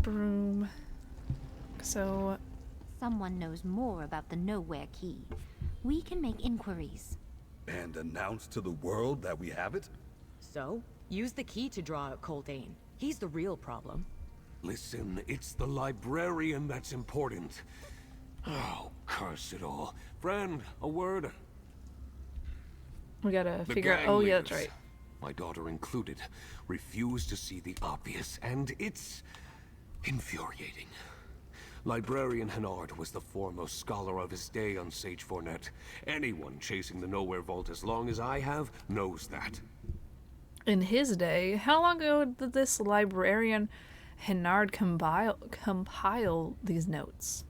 room. So... Someone knows more about the Knowhere key. We can make inquiries. And announce to the world that we have it? So, use the key to draw out Coldane. He's the real problem. Listen, it's the librarian that's important. Oh, curse it all. Friend, a word? We gotta The figure out... gang Oh, yeah, that's leaders, right. my daughter included, refuse to see the obvious, and it's infuriating. Librarian Hennard was the foremost scholar of his day on Sage Fournet. Anyone chasing the Knowhere Vault as long as I have knows that. In his day, how long ago did this librarian Hennard compile these notes?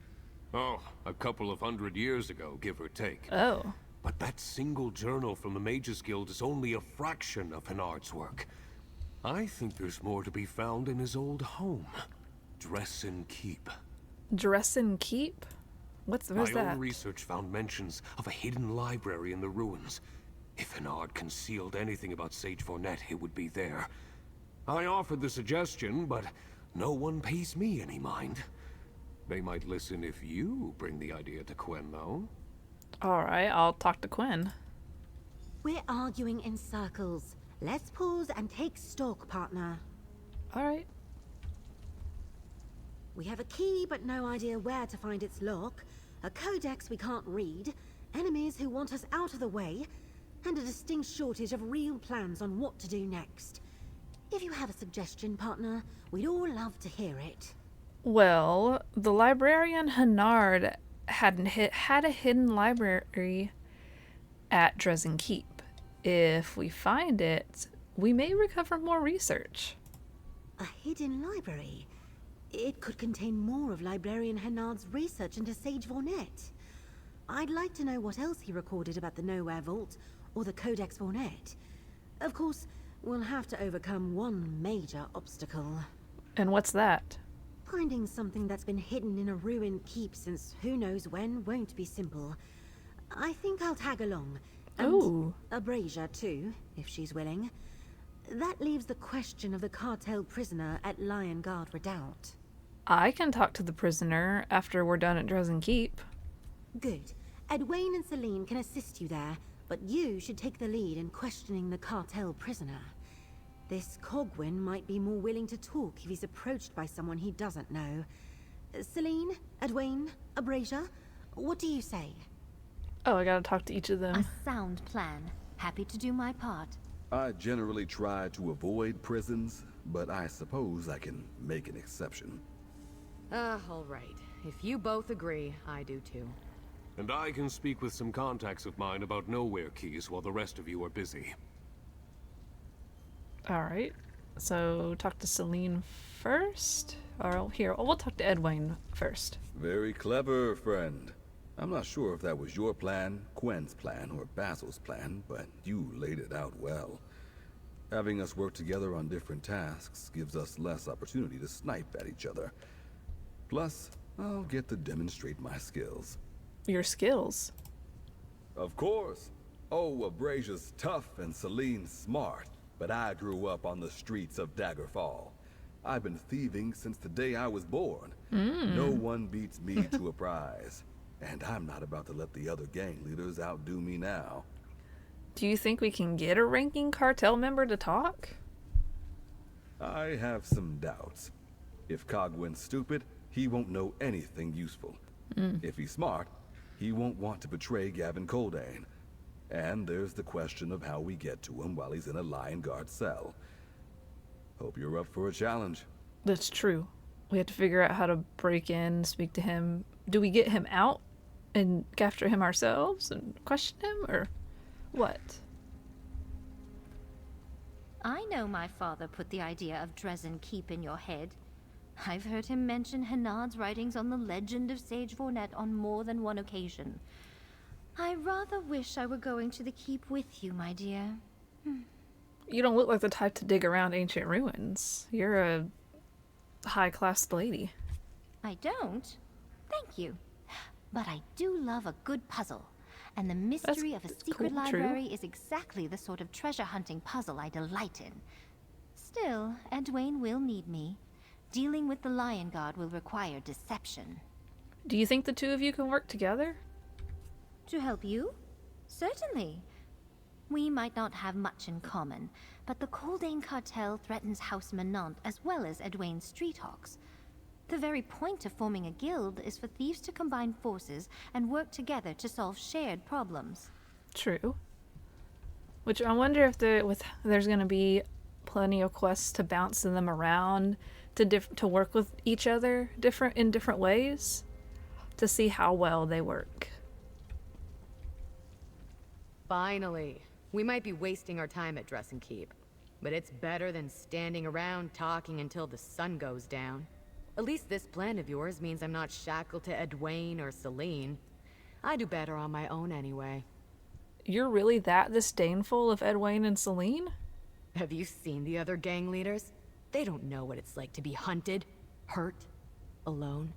Oh, a couple of 100 years ago, give or take. Oh. But that single journal from the Mages Guild is only a fraction of Hennard's work. I think there's more to be found in his old home. Dresden Keep. Dresden Keep? Where's My that? own research found mentions of a hidden library in the ruins. If Hennard concealed anything about Sage Fournet, it would be there. I offered the suggestion, but no one pays me any mind. They might listen if you bring the idea to Quen, though. Alright, I'll talk to Quen. We're arguing in circles. Let's pause and take stock, partner. Alright. We have a key, but no idea where to find its lock, a codex we can't read, enemies who want us out of the way, and a distinct shortage of real plans on what to do next. If you have a suggestion, partner, we'd all love to hear it. Well, the librarian Hennard had a hidden library at Dresden Keep. If we find it, we may recover more research. A hidden library? It could contain more of Librarian Hennard's research into Sage Fournet. I'd like to know what else he recorded about the Knowhere Vault or the Codex Fournet. Of course, we'll have to overcome one major obstacle. And what's that? Finding something that's been hidden in a ruined keep since who knows when won't be simple. I think I'll tag along. And Ooh. Abrasia too, if she's willing. That leaves the question of the Cartel prisoner at Lion Guard Redoubt. I can talk to the prisoner after we're done at Dresden Keep. Good. Edwayne and Celine can assist you there, but you should take the lead in questioning the Cartel prisoner. This Cogwin might be more willing to talk if he's approached by someone he doesn't know. Celine, Edwayne, Abrasia, what do you say? Oh, I gotta talk to each of them. A sound plan. Happy to do my part. I generally try to avoid prisons, but I suppose I can make an exception. All right. If you both agree, I do too. And I can speak with some contacts of mine about Knowhere keys while the rest of you are busy. Alright. So, talk to Celine first? Or here, we'll talk to Edwayne first. Very clever, friend. I'm not sure if that was your plan, Quen's plan, or Basil's plan, but you laid it out well. Having us work together on different tasks gives us less opportunity to snipe at each other. Plus, I'll get to demonstrate my skills. Your skills? Of course. Oh, Abrasia's tough and Celine's smart, but I grew up on the streets of Daggerfall. I've been thieving since the day I was born. No one beats me to a prize. And I'm not about to let the other gang leaders outdo me now. Do you think we can get a ranking cartel member to talk? I have some doubts. If Cogwin's stupid, he won't know anything useful. If he's smart, he won't want to betray Gavin Coldane. And there's the question of how we get to him while he's in a Lion Guard cell. Hope you're up for a challenge. That's true. We have to figure out how to break in, speak to him. Do we get him out and capture him ourselves and question him, or what? I know my father put the idea of Dresden Keep in your head. I've heard him mention Hennard's writings on the legend of Sage Fournet on more than one occasion. I rather wish I were going to the keep with you, my dear. You don't look like the type to dig around ancient ruins. You're a high-class lady. I don't? Thank you. But I do love a good puzzle. And the mystery of a secret cool, true. library is exactly the sort of treasure hunting puzzle I delight in. Still, Edwayne will need me. Dealing with the Lion Guard will require deception. Do you think the two of you can work together? To help you? Certainly. We might not have much in common, but the Coldane Cartel threatens House Menant as well as Edwayne's Streethawks. The very point of forming a guild is for thieves to combine forces and work together to solve shared problems. True. Which I wonder if there's going to be plenty of quests to bounce them around to work with each other in different ways to see how well they work. Finally. We might be wasting our time at Dress and Keep, but it's better than standing around talking until the sun goes down. At least this plan of yours means I'm not shackled to Edwayne or Celine. I do better on my own anyway. You're really that disdainful of Edwayne and Celine? Have you seen the other gang leaders? They don't know what it's like to be hunted, hurt, alone.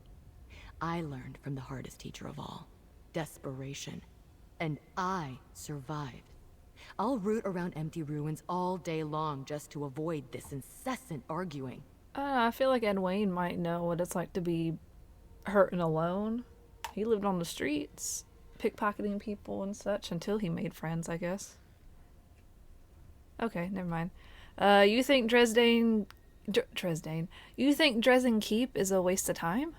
I learned from the hardest teacher of all, desperation. And I survived. I'll root around empty ruins all day long just to avoid this incessant arguing. I feel like Edwayne might know what it's like to be hurt and alone. He lived on the streets, pickpocketing people and such until he made friends, I guess. Okay, never mind. You think Dresden... You think Dresden Keep is a waste of time?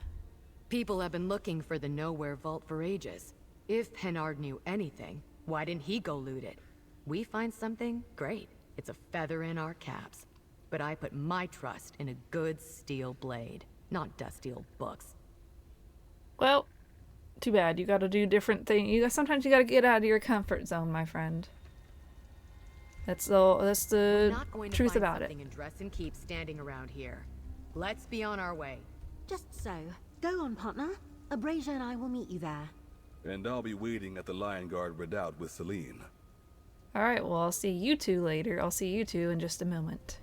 People have been looking for the Knowhere Vault for ages. If Pennard knew anything, why didn't he go loot it? We find something, great. It's a feather in our caps. But I put my trust in a good steel blade, not dusty old books. Well, too bad. You gotta do different things. Sometimes you gotta get out of your comfort zone, my friend. That's the truth about it. And Dress and Keep standing around here. Let's be on our way. Just so. Go on, partner. Abrasia and I will meet you there. And I'll be waiting at the Lion Guard redoubt with Celine. Alright, well, I'll see you two later. I'll see you two in just a moment.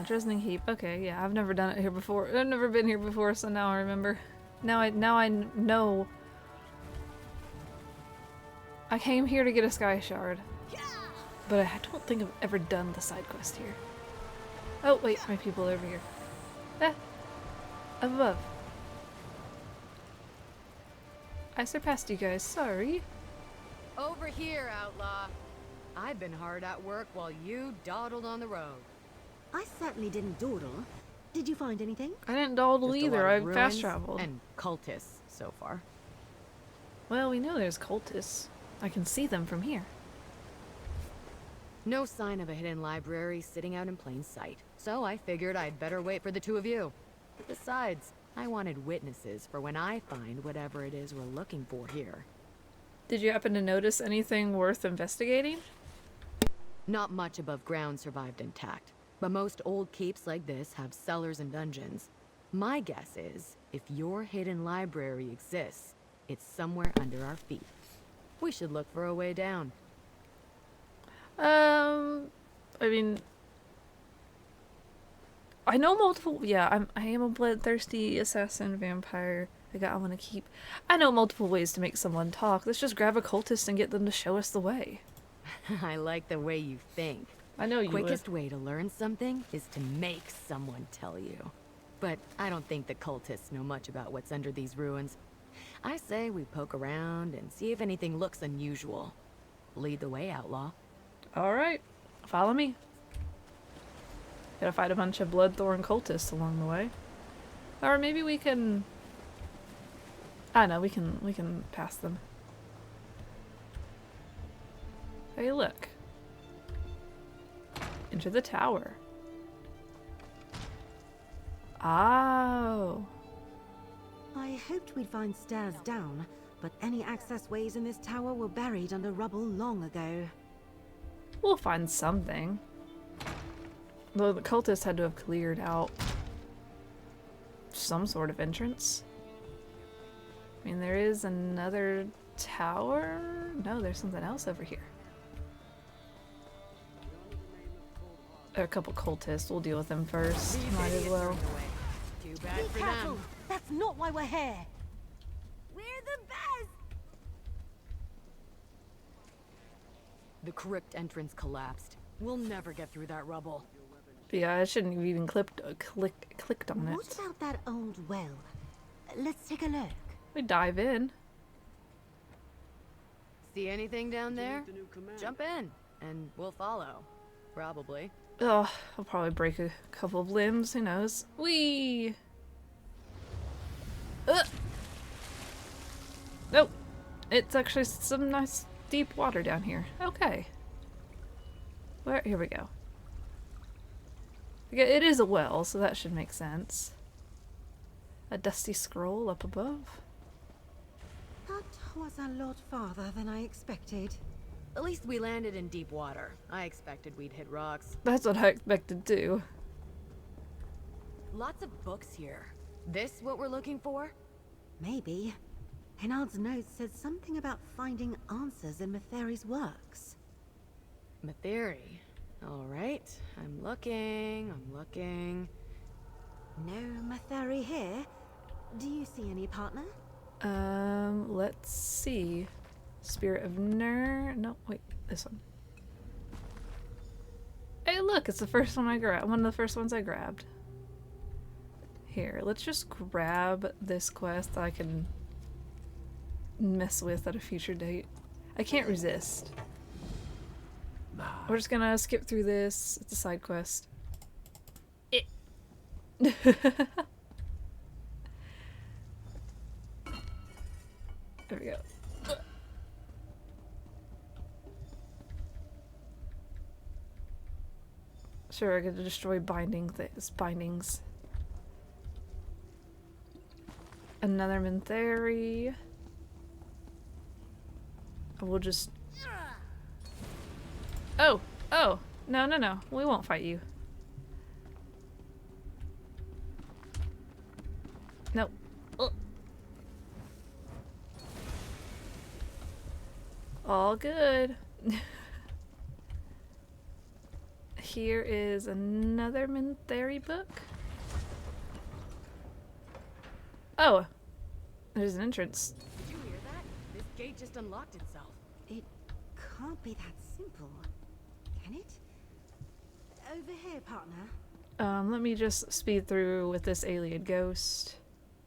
Dresden Keep. Okay, yeah, I've never done it here before. I've never been here before, so now I remember. Now I know. I came here to get a Sky Shard. But I don't think I've ever done the side quest here. Oh, wait, my people over here. Ah! Above. I surpassed you guys, sorry. Over here, outlaw. I've been hard at work while you dawdled on the road. I certainly didn't dawdle. Did you find anything? I didn't dawdle Just a either, lot I of fast ruins traveled. and cultists so far. Well, we know there's cultists. I can see them from here. No sign of a hidden library sitting out in plain sight, so I figured I'd better wait for the two of you. Besides, I wanted witnesses for when I find whatever it is we're looking for here. Did you happen to notice anything worth investigating? Not much above ground survived intact, but most old keeps like this have cellars and dungeons. My guess is, if your hidden library exists, it's somewhere under our feet. We should look for a way down. I mean, I know multiple. Yeah, I am a bloodthirsty assassin vampire. I want to keep. I know multiple ways to make someone talk. Let's just grab a cultist and get them to show us the way. I like the way you think. I know you Quickest way to learn something is to make someone tell you. But I don't think the cultists know much about what's under these ruins. I say we poke around and see if anything looks unusual. Lead the way, outlaw. All right, follow me. Gotta fight a bunch of Bloodthorn cultists along the way, or maybe we can. I know we can pass them. Hey, look. Enter the tower. Oh. I hoped we'd find stairs down, but any access ways in this tower were buried under rubble long ago. We'll find something. Though the cultists had to have cleared out some sort of entrance. I mean, there is another tower? No, there's something else over here. There are a couple cultists. We'll deal with them first. Might as well. Too bad Be for careful! them. That's not why we're here! We're the best! The crypt entrance collapsed. We'll never get through that rubble. Yeah, I shouldn't have even clicked on What it. about that old well? Let's take a look. We dive in. See anything down there? Jump in, and we'll follow. Probably. Oh, I'll probably break a couple of limbs. Who knows? Whee! Nope. It's actually some nice deep water down here. Okay. Here we go. Okay, it is a well, so that should make sense. A dusty scroll up above. That was a lot farther than I expected. At least we landed in deep water. I expected we'd hit rocks. That's what I expected too. Lots of books here. This what we're looking for? Maybe. Hennard's notes said something about finding answers in Matheri's works. Matheri. Alright. I'm looking. No Matheri here. Do you see any partner? Let's see. Spirit of Ner. No, wait, this one. Hey, look, it's the first one I grabbed. One of the first ones I grabbed. Here, let's just grab this quest that I can mess with at a future date. I can't resist. We're just gonna skip through this. It's a side quest. There we go. Sure, I get to destroy bindings. Another Mintheri. We'll just... Oh! Oh! No. We won't fight you. Nope. Ugh. All good. Here is another Mintheri book. Oh! There's an entrance. Did you hear that? This gate just unlocked itself. It can't be that simple, can it? Over here, partner. Let me just speed through with this alien ghost.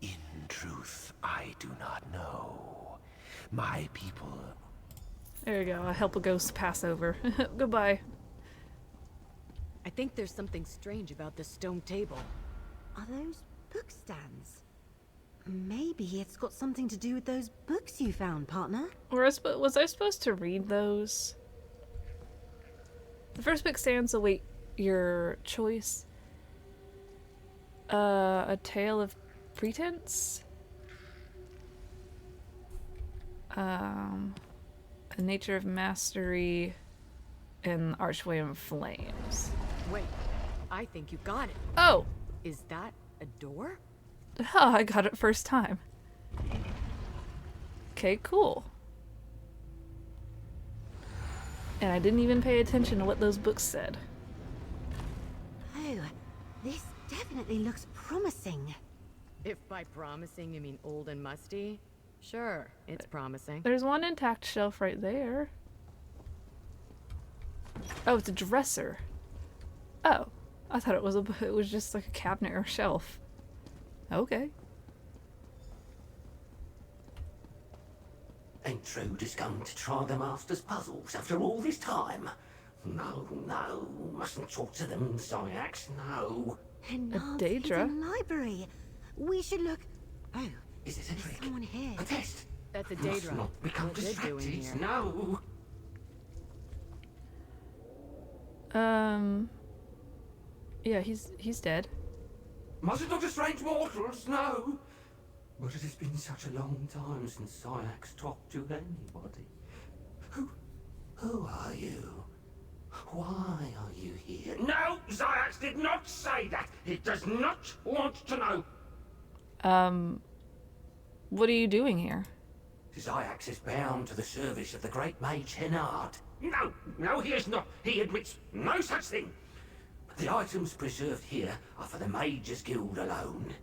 In truth, I do not know. My people... There you go, I help a ghost pass over. Goodbye. I think there's something strange about this stone table. Are those book stands? Maybe it's got something to do with those books you found, partner. Was I supposed to read those? The first book stands await your choice. A Tale of Pretense? A Nature of Mastery, and Archway of Flames. Wait, I think you got it. Oh! Is that a door? Oh, I got it first time. Okay, cool. And I didn't even pay attention to what those books said. Oh, this definitely looks promising. If by promising you mean old and musty, sure, it's promising. There's one intact shelf right there. Oh, it's a dresser. Oh, I thought it was just like a cabinet or shelf. Okay. Intruders come to try the Master's puzzles after all this time. No, mustn't talk to them, Zyax, no. Hennard's Daedra? hidden library. We should look. Oh, Is it a trick? someone here. A test? That's a Must Daedra. not become What's it doing distracted, here? no. Yeah, he's dead. Mustn't talk to strange mortals, no. But it has been such a long time since Zyax talked to anybody. Who are you? Why are you here? No, Zyax did not say that. He does not want to know. What are you doing here? Zyax is bound to the service of the great mage Hennard. No, he is not. He admits no such thing. But the items preserved here are for the Mages Guild alone.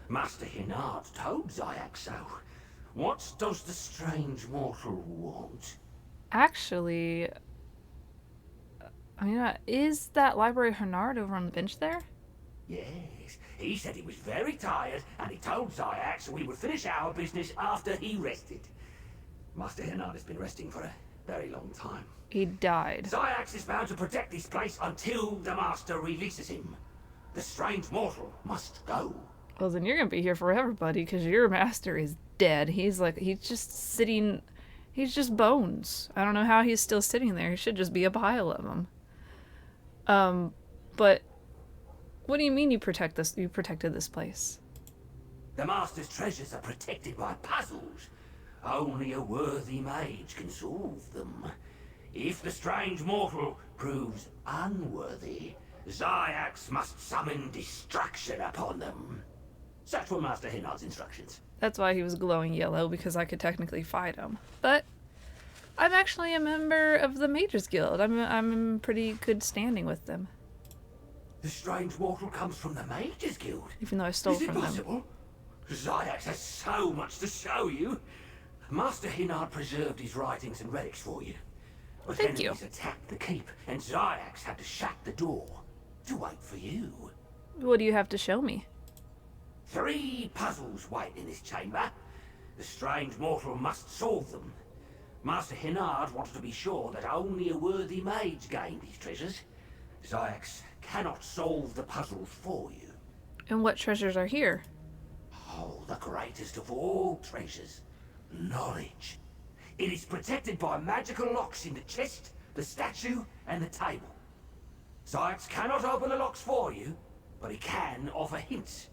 Master Hennard told Zyax so. What does the strange mortal want? Actually, I mean, is that Library Hernard over on the bench there? Yes, he said he was very tired, and he told Zyax we would finish our business after he rested. Master Hernard has been resting for a very long time. He died. Zyax is bound to protect this place until the Master releases him. The strange mortal must go. Well, then you're gonna be here forever, buddy, because your master is dead. He's just sitting. He's just bones. I don't know how he's still sitting there. He should just be a pile of them. But what do you mean you protect this? You protected this place? The Master's treasures are protected by puzzles. Only a worthy mage can solve them. If the strange mortal proves unworthy, Zyax must summon destruction upon them. Such were Master Hernard's instructions. That's why he was glowing yellow, because I could technically fight him. But I'm actually a member of the Mages Guild. I'm in pretty good standing with them. The strange mortal comes from the Mages Guild? Even though I stole Is it from them. possible? Zyax has so much to show you. Master Hernard preserved his writings and relics for you. But Thank you. enemies attacked the keep, and Zyax had to shut the door to wait for you. What do you have to show me? 3 puzzles wait in this chamber. The strange mortal must solve them. Master Hernard wanted to be sure that only a worthy mage gained these treasures. Zyax cannot solve the puzzles for you. And what treasures are here? Oh, the greatest of all treasures. Knowledge. It is protected by magical locks in the chest, the statue, and the table. Zyax cannot open the locks for you, but he can offer hints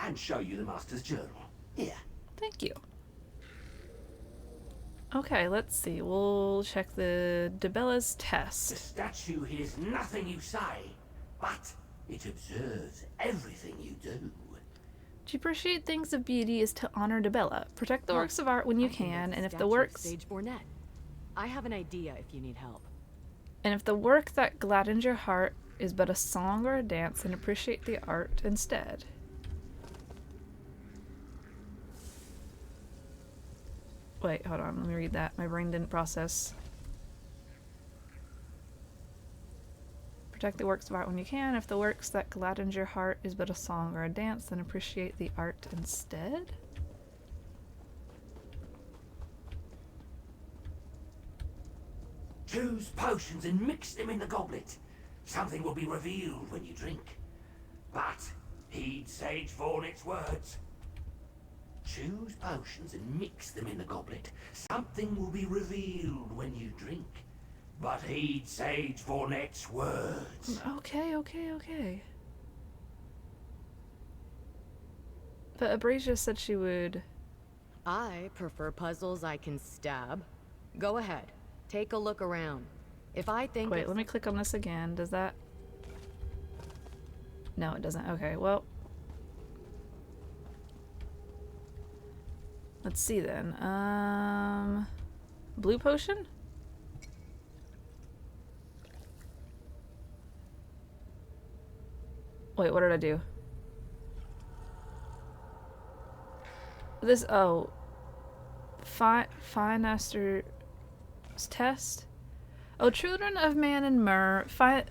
and show you the Master's journal. Here. Thank you. Okay, let's see. We'll check the Debella's The test. statue hears nothing you say, but it observes everything you do. To appreciate things of beauty is to honor Debella. Protect the works of art when you I think can, that's and if the statue of works Sage Bornet. I have an idea if you need help. that gladdens your heart is but a song or a dance, then appreciate the art instead. Wait, hold on. Let me read that. My brain didn't process. Protect the works of art when you can. If the works that gladdens your heart is but a song or a dance, then appreciate the art instead. Choose potions and mix them in the goblet. Something will be revealed when you drink. But heed Sage Vornit's words. Choose potions and mix them in the goblet. Something will be revealed when you drink. But heed Sage Vornit's words. Okay. But Abrasia said she would... I prefer puzzles I can stab. Go ahead. Take a look around. If I think Wait, let me click on this again. Does that... No, it doesn't. Okay, well... Let's see then. Blue potion? Wait, what did I do? This, oh. Finaster's test? O children of man and myrrh, that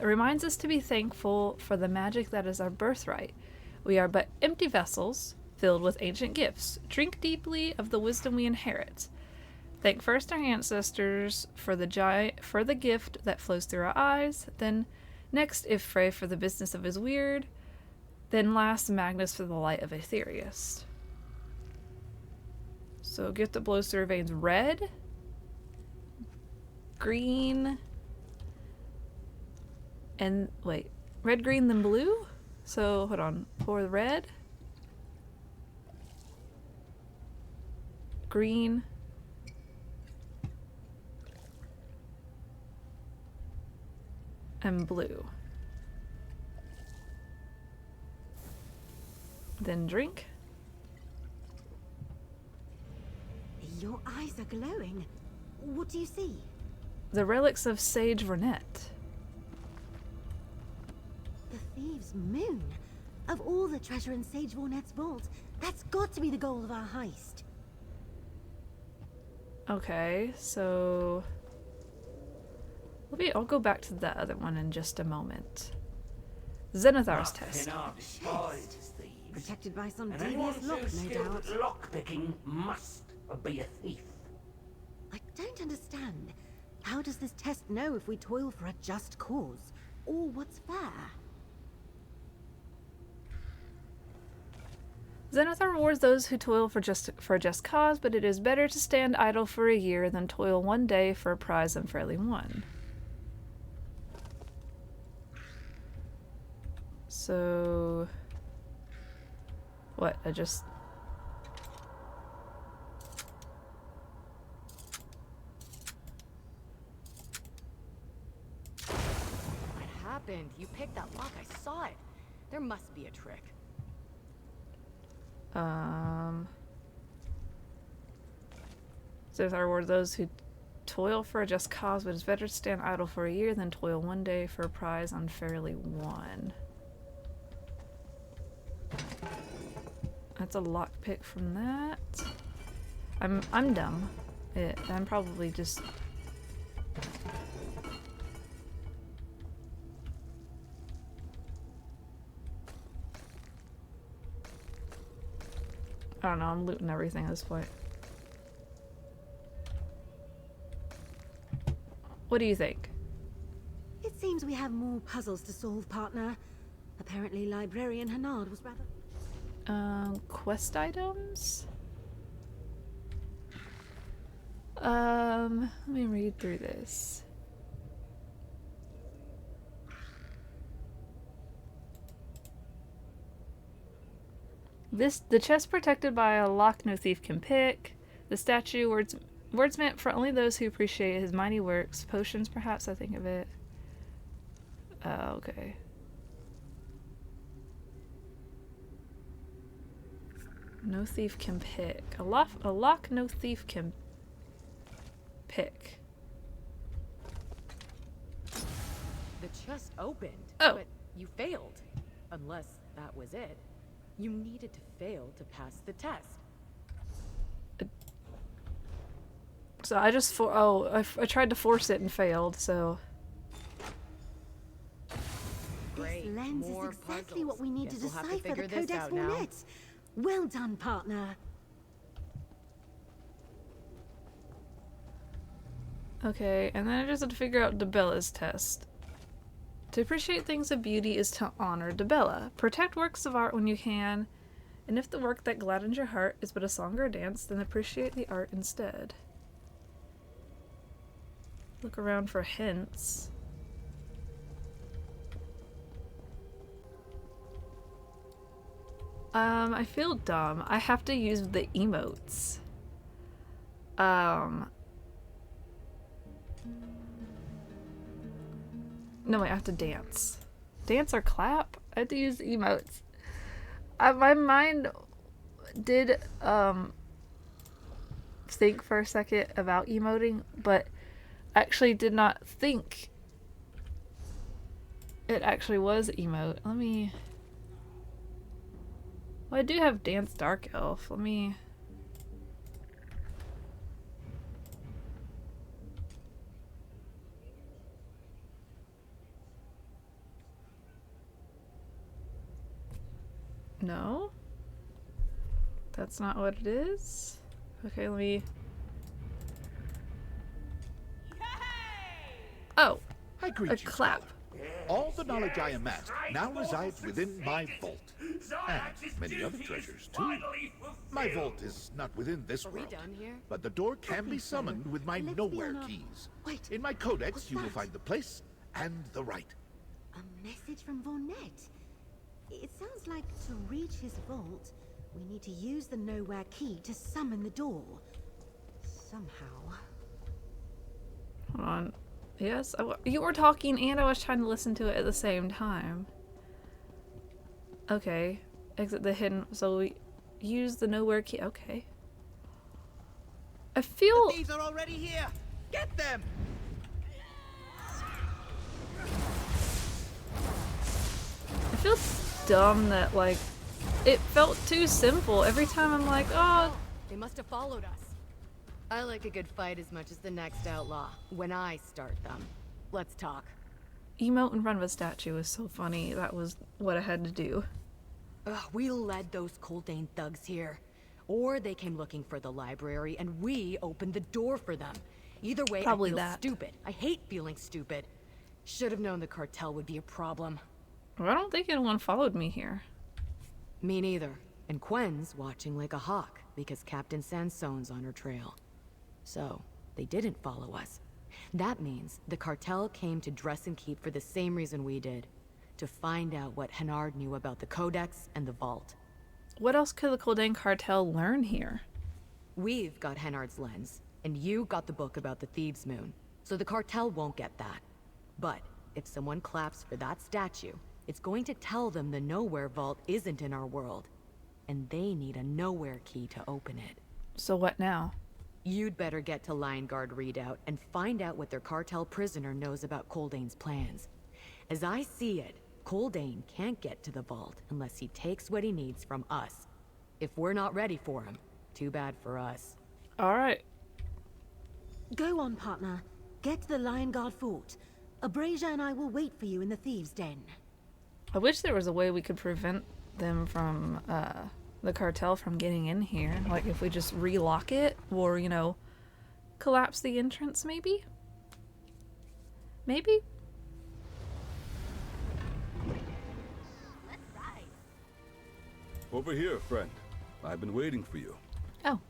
reminds us to be thankful for the magic that is our birthright. We are but empty vessels, filled with ancient gifts. Drink deeply of the wisdom we inherit. Thank first our ancestors for the gift that flows through our eyes, then next Ifrey for the business of his weird, then last Magnus for the light of Aetherius. So gift that blows through our veins. Red, green, and wait, red, green, then blue? So hold on, pour the red, green, and blue. Then drink. Your eyes are glowing. What do you see? The relics of Sage Vornet. The Thieves' Moon. Of all the treasure in Sage Vornet's vault, that's got to be the goal of our heist. Okay, so I'll go back to the other one in just a moment. Zenithar's test. Hennard despised his thieves. Protected by some And anyone devious lock, so no skilled doubt. at lockpicking must be a thief. I don't understand. How does this test know if we toil for a just cause? Or what's fair? Zenithar rewards those who toil for a just cause, but it is better to stand idle for a year than toil one day for a prize unfairly won. So... what? I just... What happened? You picked that lock. I saw it. There must be a trick. Zenithar rewards those who toil for a just cause, but it is better to stand idle for a year than toil one day for a prize unfairly won. That's a lockpick from that. I'm dumb. I'm probably just... I don't know, I'm looting everything at this point. What do you think? It seems we have more puzzles to solve, partner. Apparently Librarian Hennard was rather... Quest items? Let me read through this. The chest protected by a lock no thief can pick. The statue, words meant for only those who appreciate his mighty works. Potions, perhaps, I think of it. Okay. No thief can pick. A lock no thief can pick. The chest opened. Oh. But you failed. Unless that was it. You needed to fail to pass the test. So I just I tried to force it and failed, so... This lens is more exactly puzzles. what we need Guess to we'll have to decipher the figure this Codex out now. Volnets. Well done, partner. Okay, and then I just have to figure out Debella's test. To appreciate things of beauty is to honor Debella. Protect works of art when you can, and if the work that gladdens your heart is but a song or a dance, then appreciate the art instead. Look around for hints. I feel dumb. I have to use the emotes. No, wait, I have to dance. Dance or clap? I have to use the emotes. My mind did, think for a second about emoting, but actually did not think it actually was emote. Let me... Well, I do have Dance Dark Elf. Let me... No? That's not what it is? Okay, let me... Oh! I A greet you, clap. scholar. All the knowledge I amassed now resides within my vault. And many other treasures, too. My vault is not within this Are we world, done here? but the door can be summoned with my Let's be Knowhere on our- keys. Wait, In my Codex, what's you will that? find the place and the right. A message from Volnet. It sounds like to reach his vault, we need to use the Knowhere key to summon the door. Somehow. Hold on. Yes? You were talking and I was trying to listen to it at the same time. Okay. Exit the hidden... So we use the Knowhere key. Okay. I feel... Thieves are already here! Get them! I feel dumb that, like... It felt too simple. Every time I'm like, oh... They must have followed us. I like a good fight as much as the next outlaw, when I start them. let's talk. Emote in front of a statue is so funny. That was what I had to do. We led those Coldane thugs here. Or they came looking for the library and we opened the door for them. Either way, Probably I feel that. stupid. I hate feeling stupid. Should have known the cartel would be a problem. Well, I don't think anyone followed me here. Me neither. And Quen's watching like a hawk because Captain Sansone's on her trail. So, they didn't follow us. That means the cartel came to Dress and Keep for the same reason we did. To find out what Hennard knew about the Codex and the Vault. What else could the Coldane cartel learn here? We've got Hennard's lens, and you got the book about the Thieves' Moon, so the cartel won't get that. But if someone claps for that statue, it's going to tell them the Knowhere Vault isn't in our world, and they need a Knowhere key to open it. So what now? You'd better get to Lion Guard Redoubt and find out what their cartel prisoner knows about Coldane's plans. As I see it, Coldane can't get to the vault unless he takes what he needs from us. If we're not ready for him, too bad for us. Alright. Go on, partner. Get to the Lion Guard fort. Abrasia and I will wait for you in the Thieves' Den. I wish there was a way we could prevent them from, the cartel from getting in here. Like if we just relock it or, you know, collapse the entrance maybe? Maybe? Over here, friend. I've been waiting for you. Oh.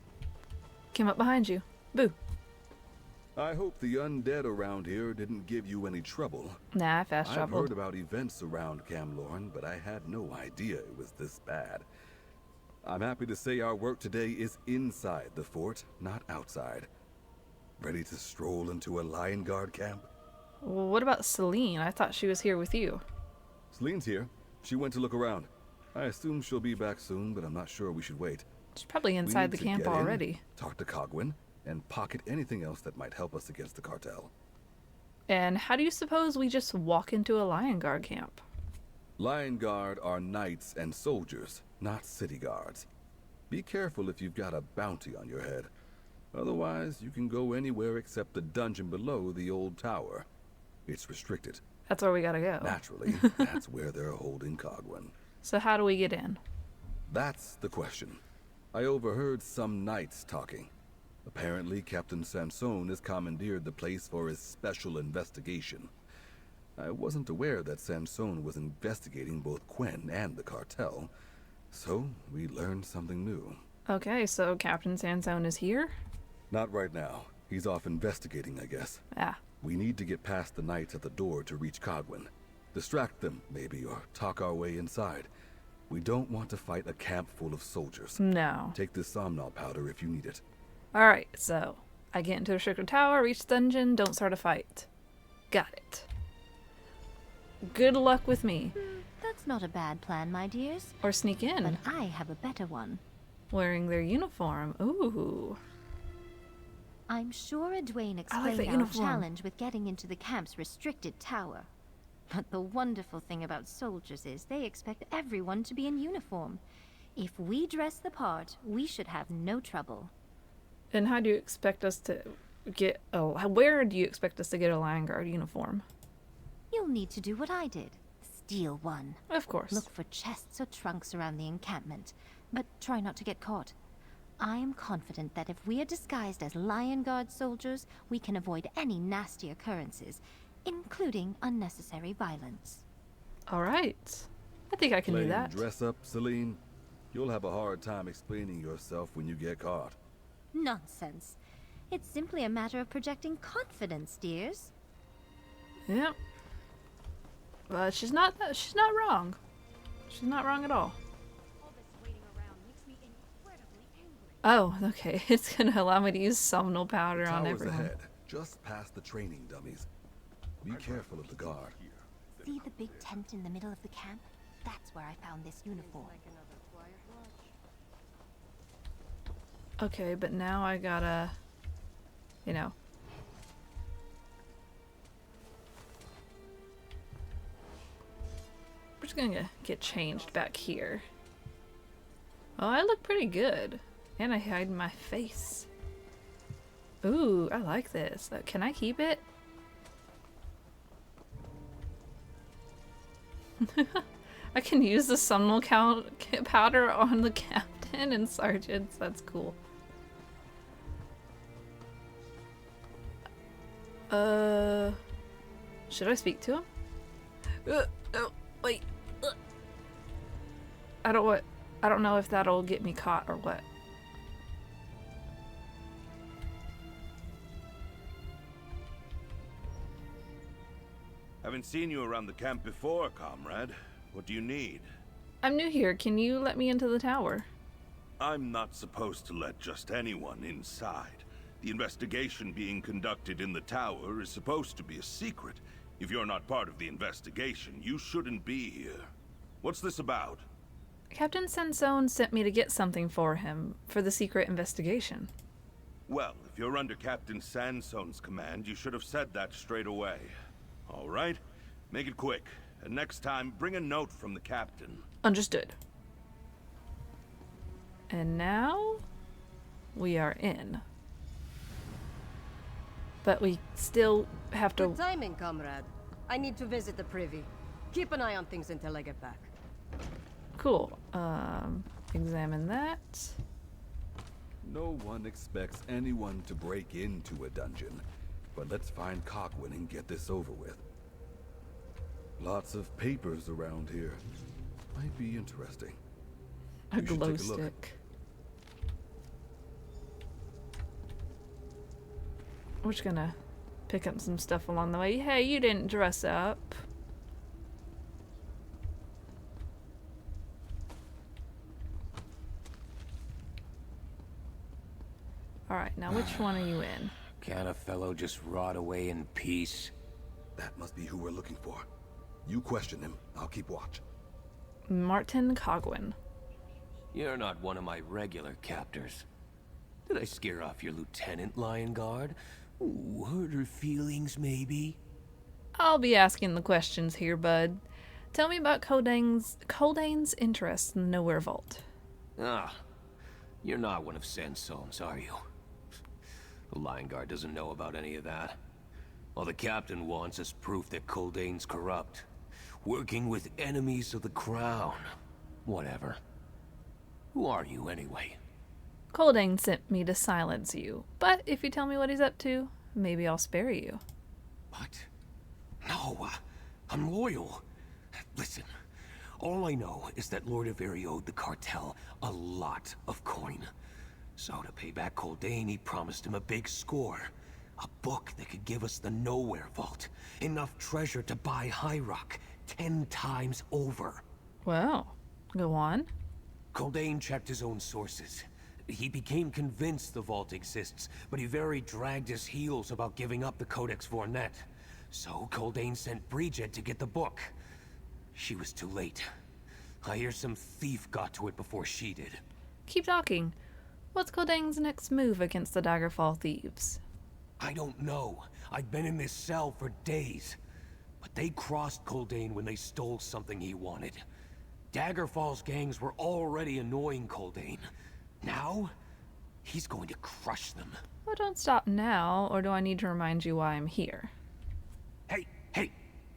Came up behind you. Boo. I hope the undead around here didn't give you any trouble. Nah, I fast I've traveled. heard about events around Camlorn, but I had no idea it was this bad. I'm happy to say our work today is inside the fort, not outside. Ready to stroll into a Lion Guard camp? Well, what about Celine? I thought she was here with you. Celine's here. She went to look around. I assume she'll be back soon, but I'm not sure we should wait. She's probably We inside need the to camp get in, already. talk to Quen, and pocket anything else that might help us against the cartel. And how do you suppose we just walk into a Lion Guard camp? Lion Guard are knights and soldiers, not city guards. Be careful if you've got a bounty on your head. Otherwise, you can go anywhere except the dungeon below the old tower. It's restricted. That's where we gotta go. Naturally, that's where they're holding Quen. So how do we get in? That's the question. I overheard some knights talking. Apparently, Captain Sansone has commandeered the place for his special investigation. I wasn't aware that Sansone was investigating both Quen and the cartel, so we learned something new. Okay, so Captain Sansone is here? Not right now. He's off investigating, I guess. Ah. We need to get past the knights at the door to reach Quen. Distract them, maybe, or talk our way inside. We don't want to fight a camp full of soldiers. No. Take this Somnol powder if you need it. Alright, so I get into the restricted tower, reach the dungeon, don't start a fight. Got it. Good luck with me. That's not a bad plan, my dears. Or sneak in. But I have a better one. Wearing their uniform. Ooh. I'm sure Edwayne I like explained that our uniform. challenge with getting into the camp's restricted tower. But the wonderful thing about soldiers is they expect everyone to be in uniform. If we dress the part, we should have no trouble. And how do you expect us to get where do you expect us to get a Lion Guard uniform? You'll need to do what I did. Steal one. Of course. Look for chests or trunks around the encampment, but try not to get caught. I am confident that if we are disguised as Lion Guard soldiers, we can avoid any nasty occurrences, including unnecessary violence. Alright. I think I can do Playing that. dress up, Celine? You'll have a hard time explaining yourself when you get caught. Nonsense. It's simply a matter of projecting confidence, dears. Yep. But she's not wrong. She's not wrong at all. Oh, okay. It's gonna allow me to use Somnol powder on Tower's everyone. ahead, just past the training dummies. Be careful of the guard. See the big tent in the middle of the camp? That's where I found this uniform. Okay, but now I gotta, you know. We're just gonna get changed back here. Oh, I look pretty good. And I hide my face. Ooh, I like this. Can I keep it? I can use the Sumnal powder on the captain and sergeants. That's cool. Should I speak to him? Oh, wait. I don't know if that'll get me caught or what. Haven't seen you around the camp before, comrade. What do you need? I'm new here. Can you let me into the tower? I'm not supposed to let just anyone inside. The investigation being conducted in the tower is supposed to be a secret. If you're not part of the investigation, you shouldn't be here. What's this about? Captain Sansone sent me to get something for him for the secret investigation. Well, if you're under Captain Sansone's command, you should have said that straight away. All right? Make it quick. And next time, bring a note from the captain. Understood. And now we are in. But we still have to... Good timing, comrade. I need to visit the privy. Keep an eye on things until I get back. Cool. Examine that. No one expects anyone to break into a dungeon. But let's find Quen and get this over with. Lots of papers around here. Might be interesting. A You should glow take a look. stick. We're just gonna pick up some stuff along the way. Hey, you didn't dress up. Alright, now which one are you in? Can a fellow just rot away in peace? That must be who we're looking for. You question him, I'll keep watch. Martin Quen. You're not one of my regular captors. Did I scare off your lieutenant, Lion Guard? Ooh, hurt her feelings, maybe? I'll be asking the questions here, bud. Tell me about Coldane's interest in the Knowhere Vault. Ah, you're not one of Sansone's, are you? The Lion Guard doesn't know about any of that. All the captain wants is proof that Coldane's corrupt. Working with enemies of the crown. Whatever. Who are you, anyway? Coldane sent me to silence you, but if you tell me what he's up to, maybe I'll spare you. What? No, I'm loyal. Listen, all I know is that Lord Avery owed the Cartel a lot of coin. So to pay back Coldane, he promised him a big score. A book that could give us the Knowhere Vault. Enough treasure to buy High Rock 10 times over. Well, go on. Coldane checked his own sources. He became convinced the vault exists, but he very dragged his heels about giving up the Codex Vornet. So Coldane sent Bridget to get the book. She was too late. I hear some thief got to it before she did. Keep talking. What's Coldane's next move against the Daggerfall thieves? I don't know. I've been in this cell for days. But they crossed Coldane when they stole something he wanted. Daggerfall's gangs were already annoying Coldane. Now, he's going to crush them. Well, don't stop now, or do I need to remind you why I'm here? Hey,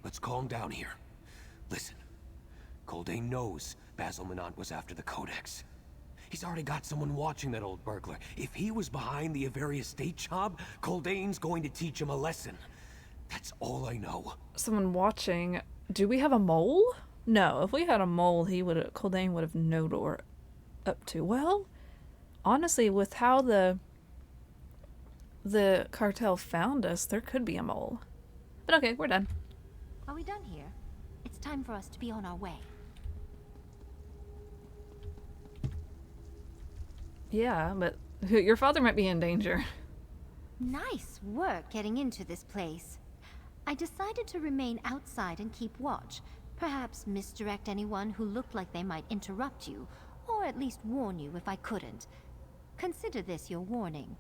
let's calm down here. Listen, Coldane knows Basil Menant was after the Codex. He's already got someone watching that old burglar. If he was behind the Avery estate job, Coldane's going to teach him a lesson. That's all I know. Someone watching. Do we have a mole? No, if we had a mole, Coldane would have known what we're up to. Well, honestly, with how the cartel found us, there could be a mole. But okay, we're done. Are we done here? It's time for us to be on our way. Yeah, but your father might be in danger. Nice work getting into this place. I decided to remain outside and keep watch. Perhaps misdirect anyone who looked like they might interrupt you, or at least warn you if I couldn't. Consider this your warning.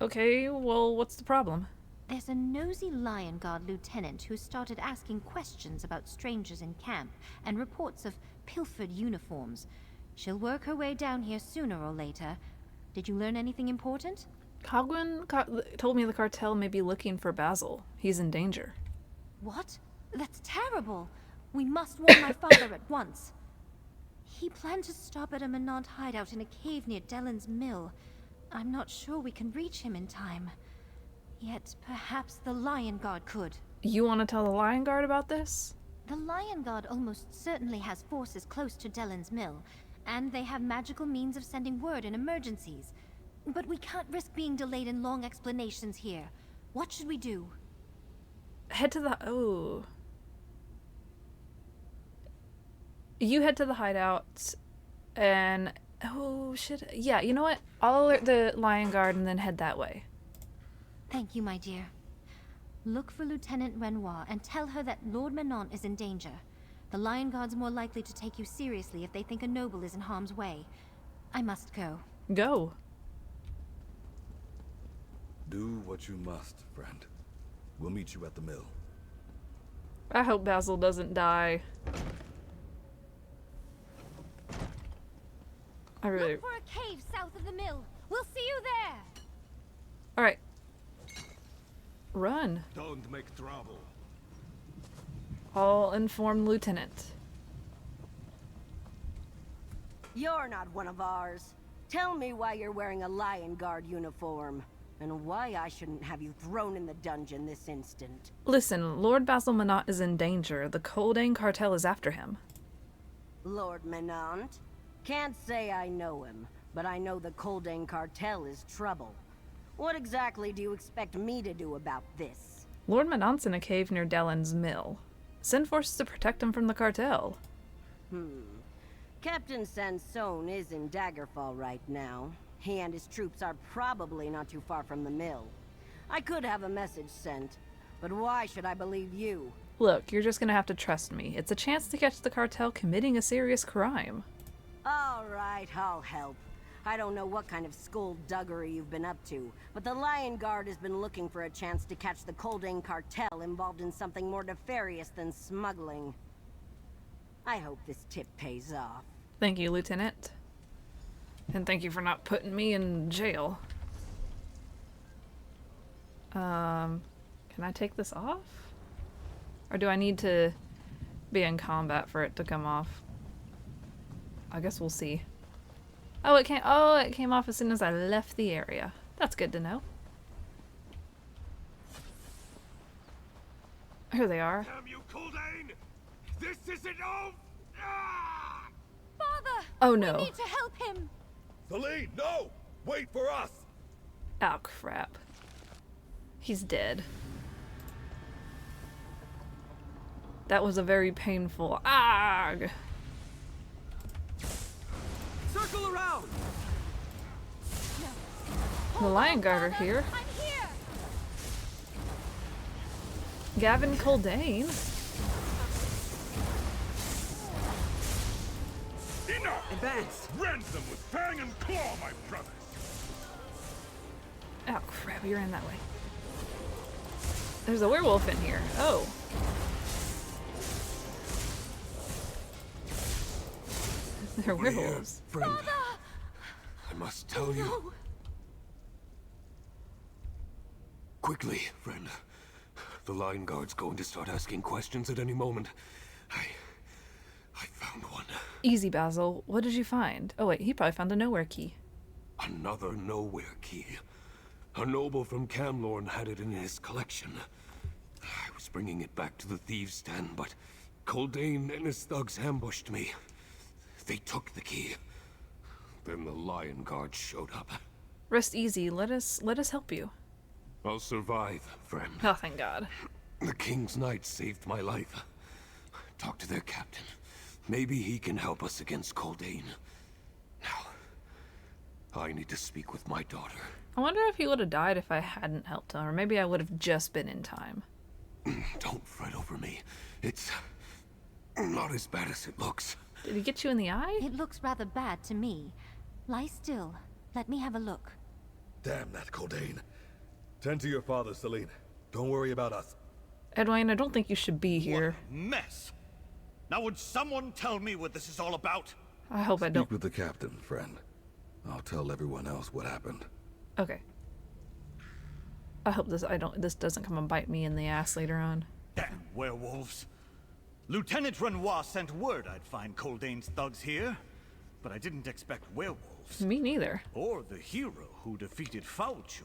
Okay, well, what's the problem? There's a nosy Lion Guard lieutenant who started asking questions about strangers in camp and reports of pilfered uniforms. She'll work her way down here sooner or later. Did you learn anything important? Quen told me the cartel may be looking for Basil. He's in danger. What? That's terrible. We must warn my father at once. He planned to stop at a Menant hideout in a cave near Dellen's mill. I'm not sure we can reach him in time. Yet perhaps the Lion Guard could. You want to tell the Lion Guard about this? The Lion Guard almost certainly has forces close to Dellen's mill, and they have magical means of sending word in emergencies. But we can't risk being delayed in long explanations here. What should we do? Head to the... Oh. You head to the hideout, and... Oh, shit. Yeah, you know what? I'll alert the Lion Guard and then head that way. Thank you, my dear. Look for Lieutenant Renoir and tell her that Lord Menant is in danger. The Lion Guard's more likely to take you seriously if they think a noble is in harm's way. I must go. Go. Do what you must, friend. We'll meet you at the mill. I hope Basil doesn't die. I really... Look for a cave south of the mill. We'll see you there. Alright. Run. Don't make trouble. I'll inform Lieutenant. You're not one of ours. Tell me why you're wearing a Lion Guard uniform, and why I shouldn't have you thrown in the dungeon this instant. Listen, Lord Basil Menant is in danger. The Coldane Cartel is after him. Lord Menant? Can't say I know him, but I know the Coldane Cartel is trouble. What exactly do you expect me to do about this? Lord Menant's in a cave near Dellen's mill. Send forces to protect him from the cartel. Captain Sansone is in Daggerfall right now. He and his troops are probably not too far from the mill. I could have a message sent, but why should I believe you? Look, you're just gonna have to trust me. It's a chance to catch the cartel committing a serious crime. All right, I'll help. I don't know what kind of skullduggery you've been up to, but the Lion Guard has been looking for a chance to catch the Coldane Cartel involved in something more nefarious than smuggling. I hope this tip pays off. Thank you, Lieutenant. And thank you for not putting me in jail. Can I take this off? Or do I need to be in combat for it to come off? I guess we'll see. Oh, it came off as soon as I left the area. That's good to know. Here they are. Damn you, Coldane! This isn't over! Ah! Father! Oh no. We need to help him! Celine, no! Wait for us! Oh crap. He's dead. That was a very painful ARG! Circle around! The Lion Guard are here. I'm here! Gavin Coldane. Enough! Advance! Rend them with fang and claw, my brothers! Oh crap, you're in that way. There's a werewolf in here. Oh. They're werewolves. Friend, I must tell you. Quickly, friend. The Lion Guard's going to start asking questions at any moment. I found one. Easy, Basil. What did you find? Oh wait, he probably found a Knowhere key. Another Knowhere key. A noble from Camlorn had it in his collection. I was bringing it back to the thieves' den, but Coldane and his thugs ambushed me. They took the key. Then the Lion Guard showed up. Rest easy. Let us help you. I'll survive, friend. Oh, thank God. The King's Knight saved my life. Talk to their captain. Maybe he can help us against Coldane. Now, I need to speak with my daughter. I wonder if he would have died if I hadn't helped him, or maybe I would have just been in time. Don't fret over me. It's not as bad as it looks. Did he get you in the eye? It looks rather bad to me. Lie still. Let me have a look. Damn that Coldane. Tend to your father, Celine. Don't worry about us. Edwin, I don't think you should be What here. a mess! Now would someone tell me what this is all about? I hope I don't. Speak with the captain, friend. I'll tell everyone else what happened. Okay. I hope this doesn't come and bite me in the ass later on. Damn werewolves. Lieutenant Renoir sent word I'd find Coldane's thugs here, but I didn't expect werewolves. Me neither. Or the hero who defeated Faucho.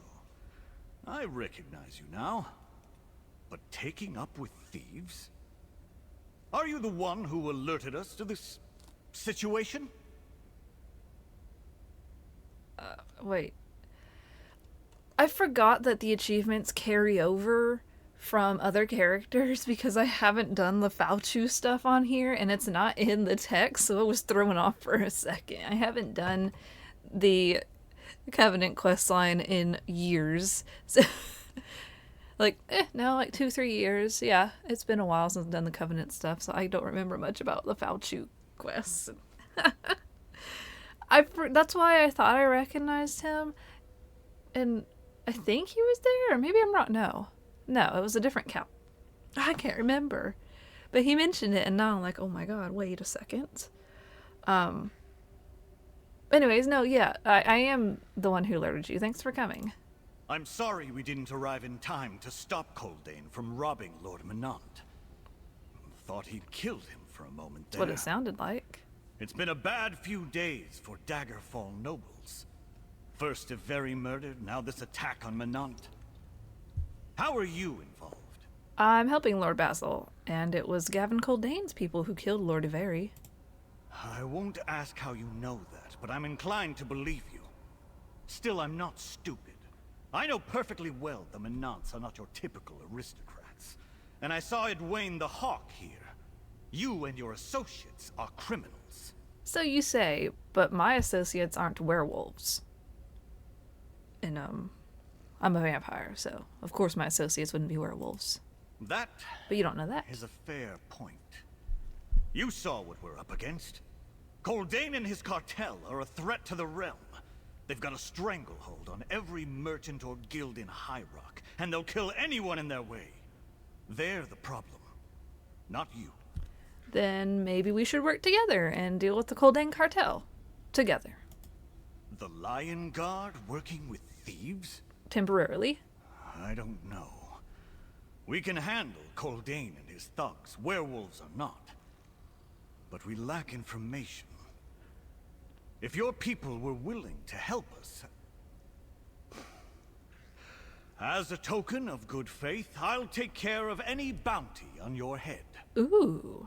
I recognize you now. But taking up with thieves? Are you the one who alerted us to this situation? Wait. I forgot that the achievements carry over from other characters because I haven't done the Fauchu stuff on here and it's not in the text, so I was thrown off for a second. I haven't done the Covenant questline in years. So, like, no, like 2-3 years. Yeah, it's been a while since I've done the Covenant stuff, so I don't remember much about the Fauchu quests. That's why I thought I recognized him, and I think he was there, or maybe I'm wrong. No, it was a different count. I can't remember, but he mentioned it, and now I'm like, oh my god, wait a second. Anyways, no, yeah, I am the one who alerted you. Thanks for coming. I'm sorry we didn't arrive in time to stop Coldane from robbing Lord Menant. Thought he'd killed him for a moment there. That's what it sounded like. It's been a bad few days for Daggerfall nobles. First a very murder, now this attack on Menant. How are you involved? I'm helping Lord Basil, and it was Gavin Coldane's people who killed Lord Iveri. I won't ask how you know that, but I'm inclined to believe you. Still, I'm not stupid. I know perfectly well the Menants are not your typical aristocrats. And I saw Edwayne the Hawk here. You and your associates are criminals. So you say, but my associates aren't werewolves. And, I'm a vampire, so of course my associates wouldn't be werewolves. That... But you don't know that. ...is a fair point. You saw what we're up against. Coldane and his cartel are a threat to the realm. They've got a stranglehold on every merchant or guild in High Rock, and they'll kill anyone in their way. They're the problem, not you. Then maybe we should work together and deal with the Coldane cartel. Together. The Lion Guard working with thieves? Temporarily. I don't know. We can handle Coldane and his thugs, werewolves or not. But we lack information. If your people were willing to help us... As a token of good faith, I'll take care of any bounty on your head. Ooh.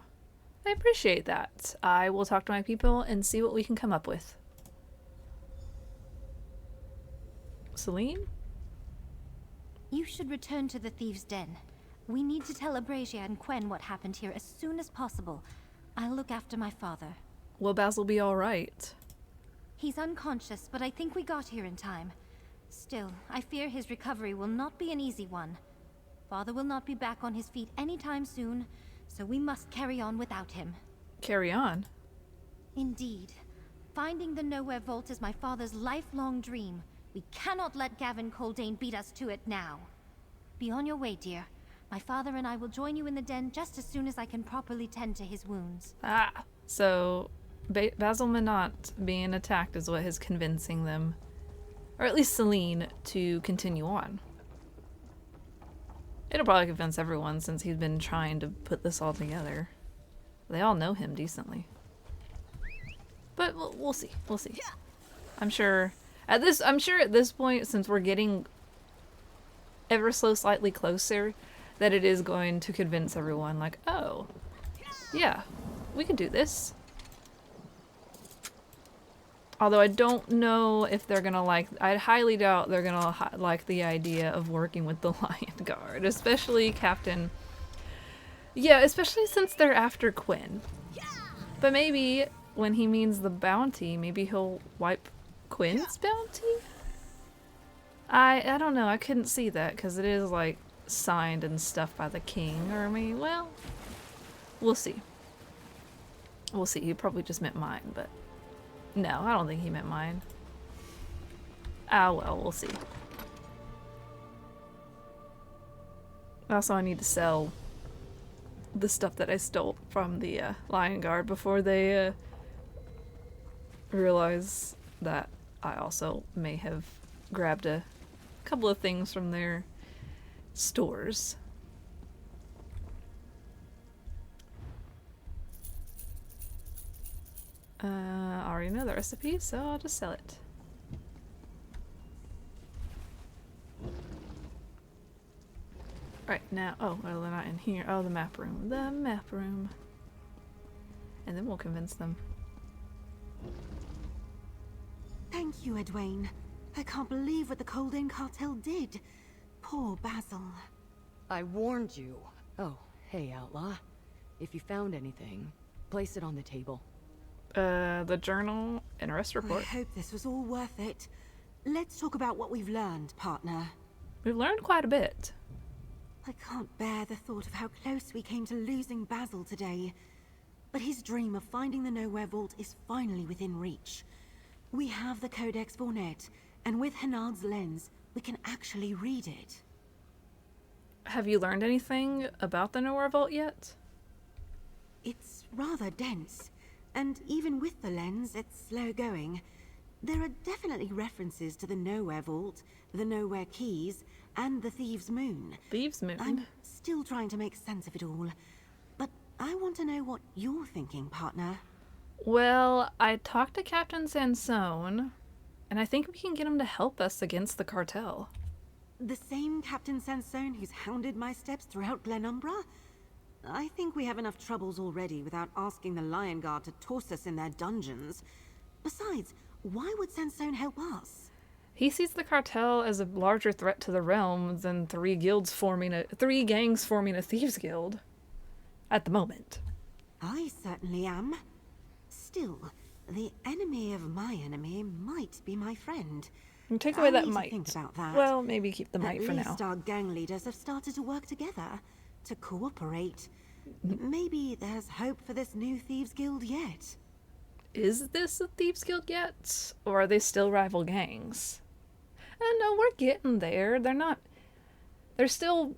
I appreciate that. I will talk to my people and see what we can come up with. Celine? You should return to the Thieves' Den. We need to tell Abrasia and Quen what happened here as soon as possible. I'll look after my father. Will Basil be alright? He's unconscious, but I think we got here in time. Still, I fear his recovery will not be an easy one. Father will not be back on his feet anytime soon, so we must carry on without him. Carry on? Indeed. Finding the Knowhere Vault is my father's lifelong dream. We cannot let Gavin Coldane beat us to it now. Be on your way, dear. My father and I will join you in the den just as soon as I can properly tend to his wounds. Ah, so Basil Menant being attacked is what is convincing them, or at least Celine, to continue on. It'll probably convince everyone since he's been trying to put this all together. They all know him decently. But we'll see. We'll see. I'm sure at this point, since we're getting ever so slightly closer, that it is going to convince everyone, like, oh, yeah, we can do this. Although I don't know if they're gonna like, I highly doubt they're gonna like the idea of working with the Lion Guard, especially Captain. Yeah, especially since they're after Quen. But maybe when he means the bounty, maybe he'll wipe Quen's bounty? I don't know, I couldn't see that because it is like signed and stuff by the king, or I mean, well, we'll see. We'll see, he probably just meant mine, but no, I don't think he meant mine. Ah, well, we'll see. Also, I need to sell the stuff that I stole from the Lion Guard before they realize that I also may have grabbed a couple of things from their stores. I already know the recipe, so I'll just sell it. Right, now, oh, well, they're not in here. Oh, the map room. The map room. And then we'll convince them. Thank you, Edwayne. I can't believe what the Coldane Cartel did. Poor Basil. I warned you. Oh, hey, Outlaw. If you found anything, place it on the table. The journal and arrest report. I hope this was all worth it. Let's talk about what we've learned, partner. We've learned quite a bit. I can't bear the thought of how close we came to losing Basil today. But his dream of finding the Knowhere Vault is finally within reach. We have the Codex Vornet, and with Henard's lens, we can actually read it. Have you learned anything about the Knowhere Vault yet? It's rather dense, and even with the lens, it's slow going. There are definitely references to the Knowhere Vault, the Knowhere Keys, and the Thieves' Moon. Thieves' Moon? I'm still trying to make sense of it all, but I want to know what you're thinking, partner. Well, I talked to Captain Sansone, and I think we can get him to help us against the cartel. The same Captain Sansone who's hounded my steps throughout Glenumbra? I think we have enough troubles already without asking the Lion Guard to toss us in their dungeons. Besides, why would Sansone help us? He sees the cartel as a larger threat to the realm than three gangs forming a thieves guild. At the moment. I certainly am. Still, the enemy of my enemy might be my friend. And take away that I need to might. think about that. Well, maybe keep the might for now. At least our gang leaders have started to work together, to cooperate. Maybe there's hope for this new thieves guild yet. Is this a thieves guild yet? Or are they still rival gangs? No, we're getting there. They're still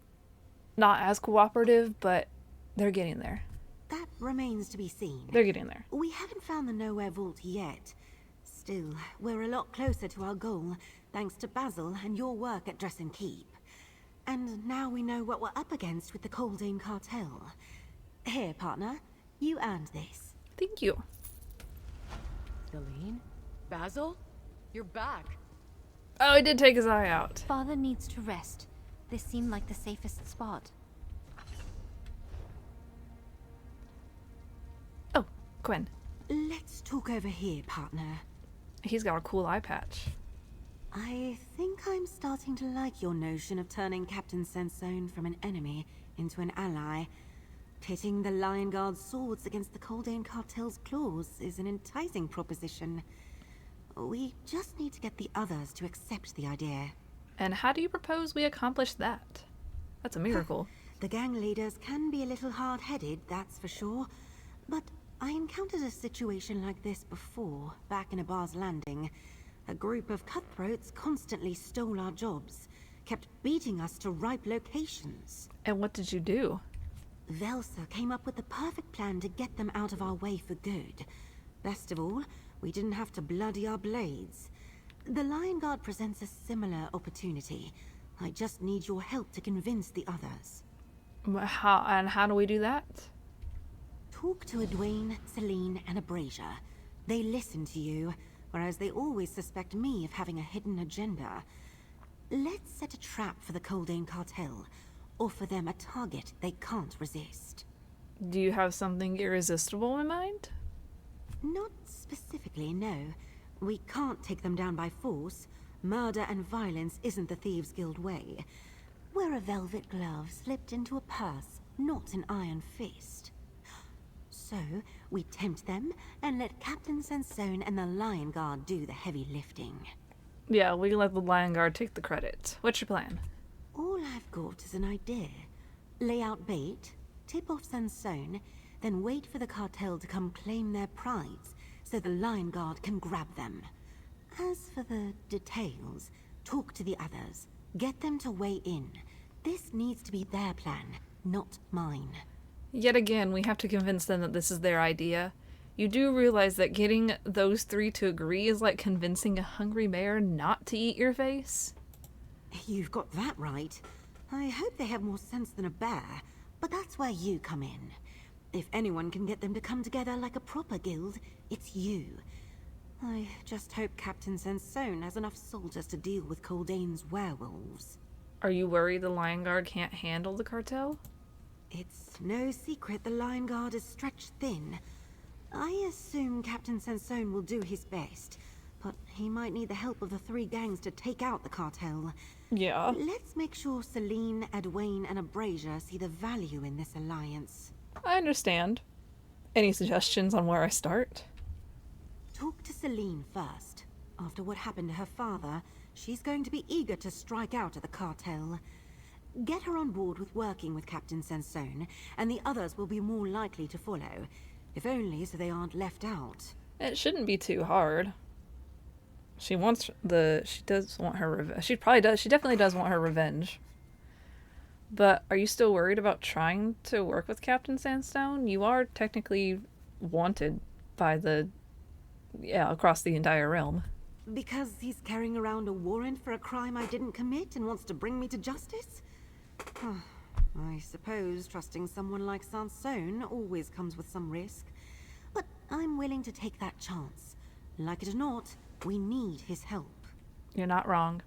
not as cooperative, but they're getting there. That remains to be seen. They're getting there. We haven't found the Knowhere Vault yet. Still, we're a lot closer to our goal, thanks to Basil and your work at Dress and Keep. And now we know what we're up against with the Coldane Cartel. Here, partner, you earned this. Thank you. Celine? Basil? You're back. Oh, he did take his eye out. Father needs to rest. This seemed like the safest spot. Oh, Quen. Let's talk over here, partner. He's got a cool eye patch. I think I'm starting to like your notion of turning Captain Sansone from an enemy into an ally. Pitting the Lion Guard's swords against the Coldane Cartel's claws is an enticing proposition. We just need to get the others to accept the idea. And how do you propose we accomplish that? That's a miracle. The gang leaders can be a little hard-headed, that's for sure. But I encountered a situation like this before, back in a bar's landing. A group of cutthroats constantly stole our jobs, kept beating us to ripe locations. And what did you do? Velsa came up with the perfect plan to get them out of our way for good. Best of all, we didn't have to bloody our blades. The Lion Guard presents a similar opportunity. I just need your help to convince the others. How do we do that? Talk to Edwayne, Celine, and Abrasia. They listen to you, whereas they always suspect me of having a hidden agenda. Let's set a trap for the Coldane Cartel. Offer them a target they can't resist. Do you have something irresistible in mind? Not specifically, no. We can't take them down by force. Murder and violence isn't the Thieves' Guild way. We're a velvet glove slipped into a purse, not an iron fist. So, we tempt them and let Captain Sansone and the Lion Guard do the heavy lifting. Yeah, we let the Lion Guard take the credit. What's your plan? All I've got is an idea. Lay out bait, tip off Sansone, then wait for the cartel to come claim their prize, so the Lion Guard can grab them. As for the details, talk to the others. Get them to weigh in. This needs to be their plan, not mine. Yet again, we have to convince them that this is their idea. You do realize that getting those three to agree is like convincing a hungry bear not to eat your face? You've got that right. I hope they have more sense than a bear, but that's where you come in. If anyone can get them to come together like a proper guild, it's you. I just hope Captain Sansone has enough soldiers to deal with Coldane's werewolves. Are you worried the Lion Guard can't handle the cartel? It's no secret the Lion Guard is stretched thin. I assume Captain Sansone will do his best, but he might need the help of the three gangs to take out the cartel. Yeah. Let's make sure Celine, Edwayne, and Abrasia see the value in this alliance. I understand. Any suggestions on where I start? Talk to Celine first. After what happened to her father, she's going to be eager to strike out at the cartel. Get her on board with working with Captain Sansone, and the others will be more likely to follow. If only so they aren't left out. It shouldn't be too hard. She does want her revenge. She definitely does want her revenge. But are you still worried about trying to work with Captain Sandstone? You are technically wanted by across the entire realm. Because he's carrying around a warrant for a crime I didn't commit and wants to bring me to justice? I suppose trusting someone like Sansone always comes with some risk. But I'm willing to take that chance. Like it or not, we need his help. You're not wrong.